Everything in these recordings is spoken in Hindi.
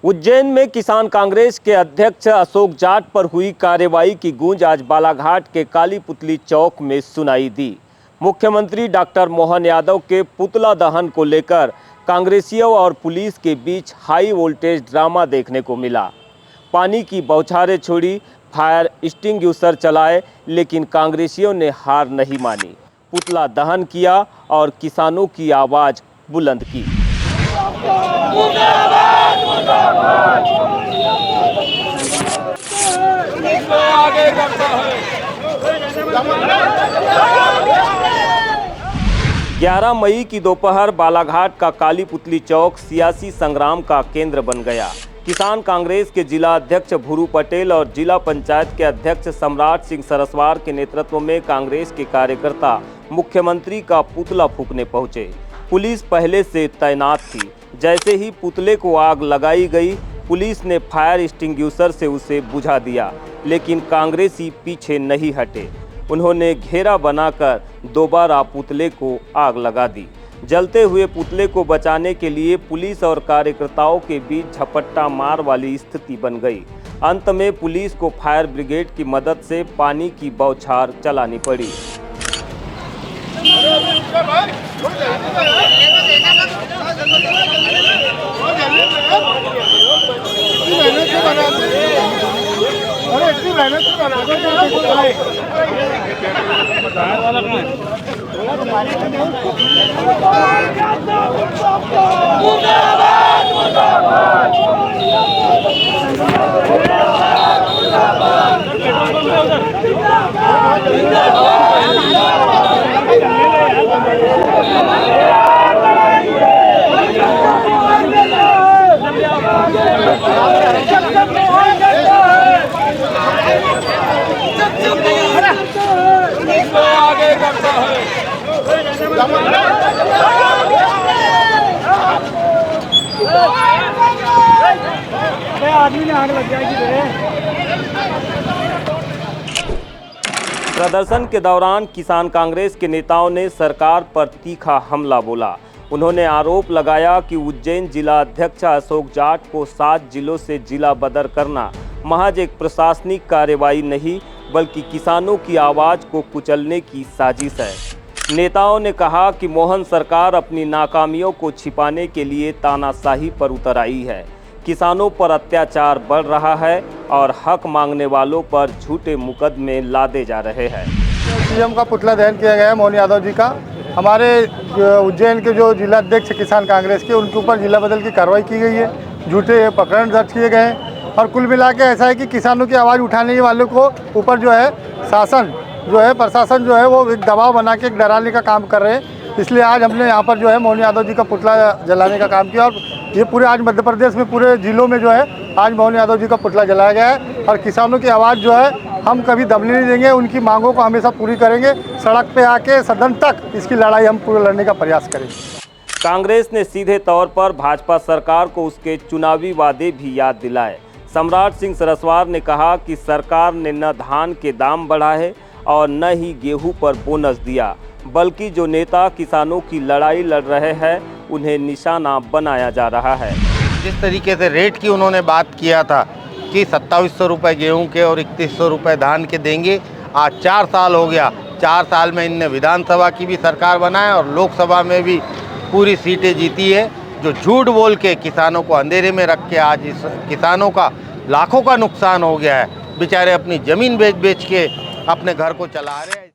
उज्जैन में किसान कांग्रेस के अध्यक्ष अशोक जाट पर हुई कार्रवाई की गूंज आज बालाघाट के काली पुतली चौक में सुनाई दी। मुख्यमंत्री डॉक्टर मोहन यादव के पुतला दहन को लेकर कांग्रेसियों और पुलिस के बीच हाई वोल्टेज ड्रामा देखने को मिला। पानी की बौछारें छोड़ी, फायर एक्सटिंग्विशर चलाए, लेकिन कांग्रेसियों ने हार नहीं मानी। पुतला दहन किया और किसानों की आवाज़ बुलंद की। ग्यारह मई की दोपहर बालाघाट का काली पुतली चौक सियासी संग्राम का केंद्र बन गया। किसान कांग्रेस के जिला अध्यक्ष भूरू पटेल और जिला पंचायत के अध्यक्ष सम्राट सिंह सरस्वार के नेतृत्व में कांग्रेस के कार्यकर्ता मुख्यमंत्री का पुतला फूंकने पहुंचे। पुलिस पहले से तैनात थी। जैसे ही पुतले को आग लगाई गई, पुलिस ने फायर एक्सटिंग्विशर से उसे बुझा दिया, लेकिन कांग्रेसी पीछे नहीं हटे। उन्होंने घेरा बनाकर दोबारा पुतले को आग लगा दी। जलते हुए पुतले को बचाने के लिए पुलिस और कार्यकर्ताओं के बीच झपट्टा मार वाली स्थिति बन गई। अंत में पुलिस को फायर ब्रिगेड की मदद से पानी की बौछार चलानी पड़ी। प्रदर्शन के दौरान किसान कांग्रेस के नेताओं ने सरकार पर तीखा हमला बोला। उन्होंने आरोप लगाया कि उज्जैन जिला अध्यक्ष अशोक जाट को 7 जिलों से जिला बदर करना महज एक प्रशासनिक कार्रवाई नहीं, बल्कि किसानों की आवाज़ को कुचलने की साजिश है। नेताओं ने कहा कि मोहन सरकार अपनी नाकामियों को छिपाने के लिए तानाशाही पर उतर आई है। किसानों पर अत्याचार बढ़ रहा है और हक मांगने वालों पर झूठे मुकदमे लादे जा रहे हैं। सीएम का पुतला दहन किया गया है मोहन यादव जी का। हमारे उज्जैन के जो जिला अध्यक्ष किसान कांग्रेस के, उनके ऊपर जिला बदल की कार्रवाई की गई है। झूठे प्रकरण दर्ज किए गए हैं और कुल मिला के ऐसा है कि किसानों की आवाज़ उठाने वालों को ऊपर जो है प्रशासन जो है वो एक दबाव बना के एक डराने का काम कर रहे हैं। इसलिए आज हमने यहाँ पर जो है मोहन यादव जी का पुतला जलाने का काम किया और ये पूरे आज मध्य प्रदेश में पूरे जिलों में जो है आज मोहन यादव जी का पुतला जलाया गया है। और किसानों की आवाज़ जो है हम कभी दबने नहीं देंगे, उनकी मांगों को हमेशा पूरी करेंगे। सड़क पे आके सदन तक इसकी लड़ाई हम पूरे लड़ने का प्रयास करेंगे। कांग्रेस ने सीधे तौर पर भाजपा सरकार को उसके चुनावी वादे भी याद दिलाए। सम्राट सिंह सरस्वार ने कहा कि सरकार ने न धान के दाम बढ़ाए और न ही गेहूं पर बोनस दिया, बल्कि जो नेता किसानों की लड़ाई लड़ रहे हैं उन्हें निशाना बनाया जा रहा है। जिस तरीके से रेट की उन्होंने बात किया था कि 2700 रुपये गेहूँ के और 3100 रुपये धान के देंगे, आज 4 साल हो गया। 4 साल में इनने विधानसभा की भी सरकार बनाया और लोकसभा में भी पूरी सीटें जीती है। जो झूठ बोल के किसानों को अंधेरे में रख के आज इस किसानों का लाखों का नुकसान हो गया है। बेचारे अपनी ज़मीन बेच के अपने घर को चला रहे हैं।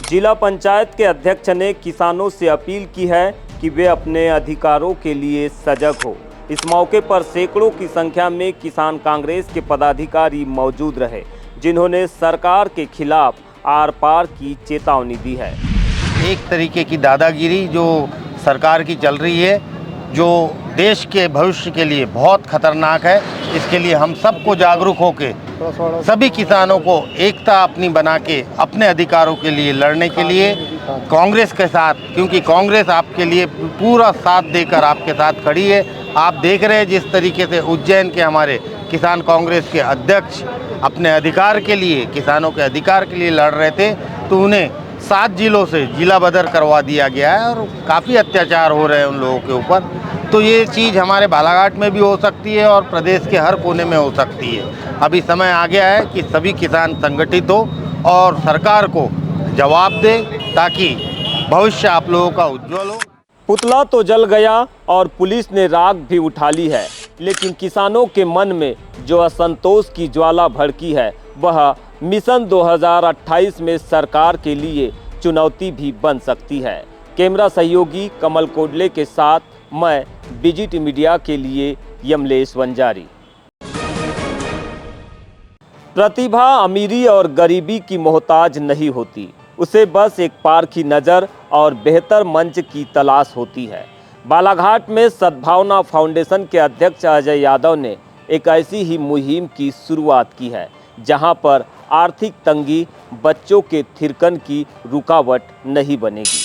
जिला पंचायत के अध्यक्ष ने किसानों से अपील की है कि वे अपने अधिकारों के लिए सजग हो। इस मौके पर सैकड़ों की संख्या में किसान कांग्रेस के पदाधिकारी मौजूद रहे, जिन्होंने सरकार के खिलाफ आर पार की चेतावनी दी है। एक तरीके की दादागिरी जो सरकार की चल रही है, जो देश के भविष्य के लिए बहुत खतरनाक है। इसके लिए हम सबको जागरूक होकर सभी किसानों को एकता अपनी बना के अपने अधिकारों के लिए लड़ने के लिए कांग्रेस के साथ, क्योंकि कांग्रेस आपके लिए पूरा साथ देकर आपके साथ खड़ी है। आप देख रहे हैं जिस तरीके से उज्जैन के हमारे किसान कांग्रेस के अध्यक्ष अपने अधिकार के लिए, किसानों के अधिकार के लिए लड़ रहे थे, तो उन्हें 7 जिलों से जिला बदर करवा दिया गया है और काफ़ी अत्याचार हो रहे हैं उन लोगों के ऊपर। तो ये चीज़ हमारे बालाघाट में भी हो सकती है और प्रदेश के हर कोने में हो सकती है। अभी समय आ गया है कि सभी किसान संगठित हो और सरकार को जवाब दे, ताकि भविष्य आप लोगों का उज्जवल हो। पुतला तो जल गया और पुलिस ने राख भी उठा ली है, लेकिन किसानों के मन में जो असंतोष की ज्वाला भड़की है वह मिशन 2028 में सरकार के लिए चुनौती भी बन सकती है। कैमरा सहयोगी कमल कोडले के साथ मैं विजिट मीडिया के लिए यमलेश वंजारी। प्रतिभा अमीरी और गरीबी की मोहताज नहीं होती, उसे बस एक पारखी नज़र और बेहतर मंच की तलाश होती है। बालाघाट में सद्भावना फाउंडेशन के अध्यक्ष अजय यादव ने एक ऐसी ही मुहिम की शुरुआत की है, जहां पर आर्थिक तंगी बच्चों के थिरकन की रुकावट नहीं बनेगी।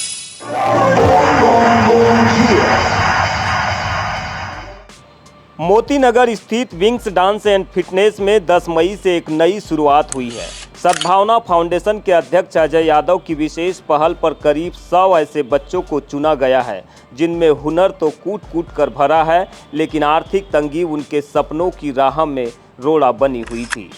मोतीनगर स्थित विंग्स डांस एंड फिटनेस में 10 मई से एक नई शुरुआत हुई है। सद्भावना फाउंडेशन के अध्यक्ष अजय यादव की विशेष पहल पर करीब 100 ऐसे बच्चों को चुना गया है, जिनमें हुनर तो कूट कूट कर भरा है, लेकिन आर्थिक तंगी उनके सपनों की राह में रोड़ा बनी हुई थी।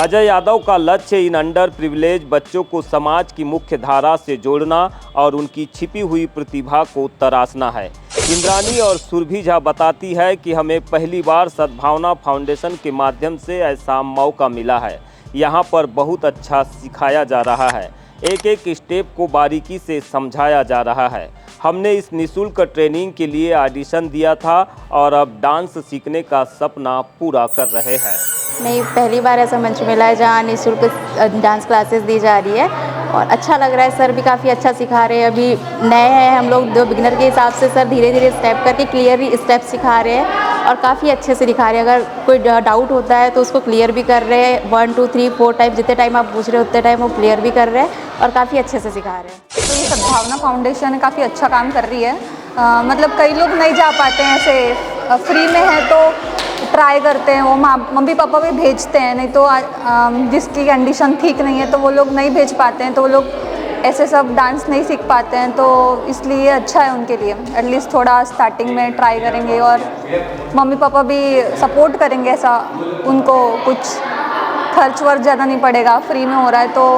अजय यादव का लक्ष्य इन अंडर प्रिविलेज बच्चों को समाज की मुख्य धारा से जोड़ना और उनकी छिपी हुई प्रतिभा को तराशना है। इंद्रानी और सुरभि झा बताती है कि हमें पहली बार सद्भावना फाउंडेशन के माध्यम से ऐसा मौका मिला है। यहाँ पर बहुत अच्छा सिखाया जा रहा है, एक एक स्टेप को बारीकी से समझाया जा रहा है। हमने इस निःशुल्क ट्रेनिंग के लिए ऑडिशन दिया था और अब डांस सीखने का सपना पूरा कर रहे हैं। नहीं, पहली बार ऐसा मंच मिला है जहाँ निःशुल्क डांस क्लासेस दी जा रही है और अच्छा लग रहा है। सर भी काफ़ी अच्छा सिखा रहे हैं। अभी नए हैं हम लोग, दो बिगिनर के हिसाब से सर धीरे धीरे स्टेप करके क्लियर स्टेप सिखा रहे हैं और काफ़ी अच्छे से दिखा रहे हैं। अगर कोई डाउट होता है तो उसको क्लियर भी कर रहे हैं। 1 2 3 4 टाइम जितने टाइम आप पूछ रहे हो उतने टाइम वो क्लियर भी कर रहे हैं और काफ़ी अच्छे से सिखा रहे हैं। तो ये सद्भावना फाउंडेशन काफ़ी अच्छा काम कर रही है। मतलब कई लोग नहीं जा पाते हैं, ऐसे फ्री में है तो ट्राई करते हैं, वो मम्मी पापा भी भेजते हैं, नहीं तो जिसकी कंडीशन ठीक नहीं है तो वो लोग नहीं भेज पाते हैं, तो वो लोग ऐसे सब डांस नहीं सीख पाते हैं। तो इसलिए अच्छा है उनके लिए, एटलीस्ट थोड़ा स्टार्टिंग में ट्राई करेंगे और मम्मी पापा भी सपोर्ट करेंगे, ऐसा उनको कुछ खर्च वर्च ज़्यादा नहीं पड़ेगा, फ्री में हो रहा है तो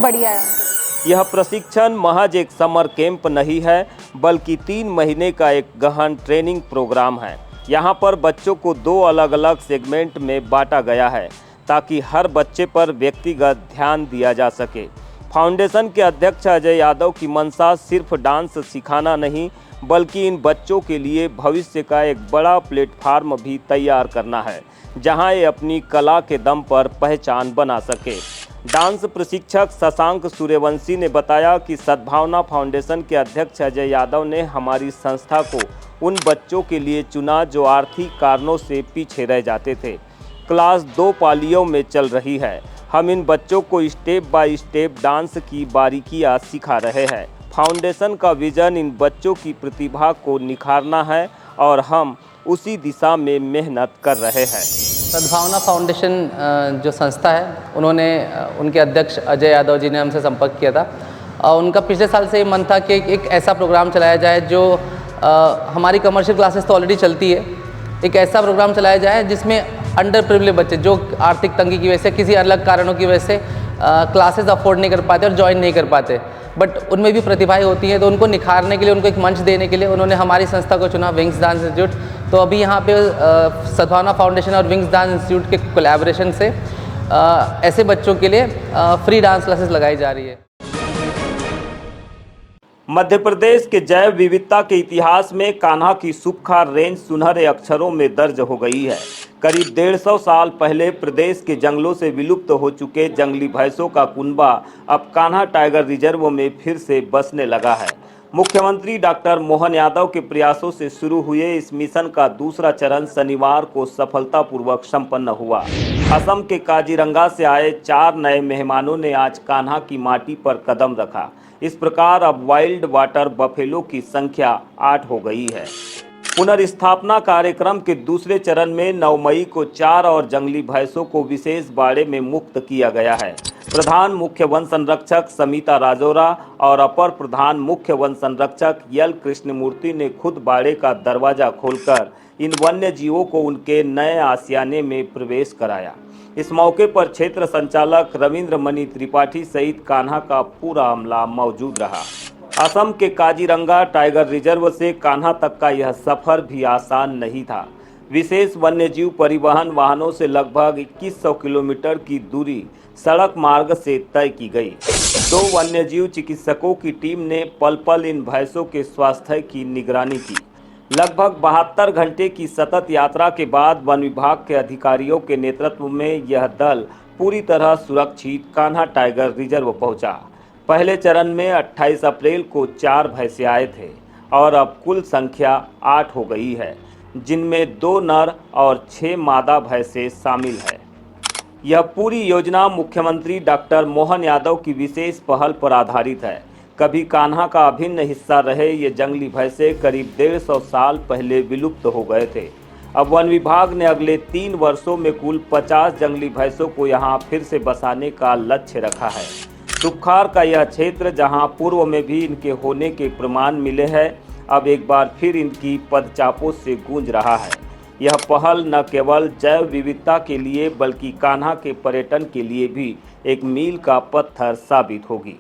बढ़िया है उनके लिए। यह प्रशिक्षण महज एक समर कैंप नहीं है, बल्कि 3 महीने का एक गहन ट्रेनिंग प्रोग्राम है। यहाँ पर बच्चों को 2 अलग अलग सेगमेंट में बांटा गया है, ताकि हर बच्चे पर व्यक्तिगत ध्यान दिया जा सके। फाउंडेशन के अध्यक्ष अजय यादव की मंशा सिर्फ डांस सिखाना नहीं, बल्कि इन बच्चों के लिए भविष्य का एक बड़ा प्लेटफार्म भी तैयार करना है, जहाँ ये अपनी कला के दम पर पहचान बना सके। डांस प्रशिक्षक शशांक सूर्यवंशी ने बताया कि सद्भावना फाउंडेशन के अध्यक्ष अजय यादव ने हमारी संस्था को उन बच्चों के लिए चुना जो आर्थिक कारणों से पीछे रह जाते थे। क्लास 2 पालियों में चल रही है। हम इन बच्चों को स्टेप बाय स्टेप डांस की बारीकियां सिखा रहे हैं। फाउंडेशन का विजन इन बच्चों की प्रतिभा को निखारना है और हम उसी दिशा में मेहनत कर रहे हैं। सद्भावना फाउंडेशन जो संस्था है, उन्होंने उनके अध्यक्ष अजय यादव जी ने हमसे संपर्क किया था और उनका पिछले साल से ये मन था कि एक ऐसा प्रोग्राम चलाया जाए जो हमारी कमर्शियल क्लासेस तो ऑलरेडी चलती है, एक ऐसा प्रोग्राम चलाया जाए जिसमें अंडर प्रिविलेज बच्चे जो आर्थिक तंगी की वजह से, किसी अलग कारणों की वजह से क्लासेस अफोर्ड नहीं कर पाते और ज्वाइन नहीं कर पाते, बट उनमें भी प्रतिभाएं होती हैं, तो उनको निखारने के लिए, उनको एक मंच देने के लिए उन्होंने हमारी संस्था को चुना, विंग्स डांस इंस्टीट्यूट। तो अभी यहाँ पे सद्भावना फाउंडेशन और विंग्स डांस इंस्टीट्यूट के कोलैबोरेशन से ऐसे बच्चों के लिए फ्री डांस क्लासेस लगाई जा रही है। मध्य प्रदेश के जैव विविधता के इतिहास में कान्हा की सुपखार रेंज सुनहरे अक्षरों में दर्ज हो गई है। करीब 150 साल पहले प्रदेश के जंगलों से विलुप्त हो चुके जंगली भैंसों का कुनबा अब कान्हा टाइगर रिजर्व में फिर से बसने लगा है। मुख्यमंत्री डॉक्टर मोहन यादव के प्रयासों से शुरू हुए इस मिशन का दूसरा चरण शनिवार को सफलतापूर्वक संपन्न हुआ। असम के काजीरंगा से आए 4 नए मेहमानों ने आज कान्हा की माटी पर कदम रखा। इस प्रकार अब वाइल्ड वाटर बफेलो की संख्या 8 हो गई है। पुनर्स्थापना कार्यक्रम के दूसरे चरण में 9 मई को 4 और जंगली भैंसों को विशेष बाड़े में मुक्त किया गया है। प्रधान मुख्य वन संरक्षक समिता राजौरा और अपर प्रधान मुख्य वन संरक्षक यल कृष्णमूर्ति ने खुद बाड़े का दरवाजा खोलकर इन वन्य जीवों को उनके नए आशियाने में प्रवेश कराया। इस मौके पर क्षेत्र संचालक रविंद्र मणि त्रिपाठी सहित कान्हा का पूरा अमला मौजूद रहा। असम के काजीरंगा टाइगर रिजर्व से कान्हा तक का यह सफर भी आसान नहीं था। विशेष वन्यजीव परिवहन वाहनों से लगभग 2100 किलोमीटर की दूरी सड़क मार्ग से तय की गई। 2 वन्यजीव चिकित्सकों की टीम ने पल पल इन भैंसों के स्वास्थ्य की निगरानी की। लगभग 72 घंटे की सतत यात्रा के बाद वन विभाग के अधिकारियों के नेतृत्व में यह दल पूरी तरह सुरक्षित कान्हा टाइगर रिजर्व पहुंचा। पहले चरण में 28 अप्रैल को 4 भैंसे आए थे और अब कुल संख्या 8 हो गई है, जिनमें 2 नर और 6 मादा भैंसे शामिल है। यह पूरी योजना मुख्यमंत्री डॉक्टर मोहन यादव की विशेष पहल पर आधारित है। कभी कान्हा का अभिन्न हिस्सा रहे ये जंगली भैंसे करीब 150 साल पहले विलुप्त हो गए थे। अब वन विभाग ने अगले 3 वर्षों में कुल 50 जंगली भैंसों को यहाँ फिर से बसाने का लक्ष्य रखा है। सुखार का यह क्षेत्र जहाँ पूर्व में भी इनके होने के प्रमाण मिले हैं, अब एक बार फिर इनकी पदचापों से गूंज रहा है। यह पहल न केवल जैव विविधता के लिए बल्कि कान्हा के पर्यटन के लिए भी एक मील का पत्थर साबित होगी।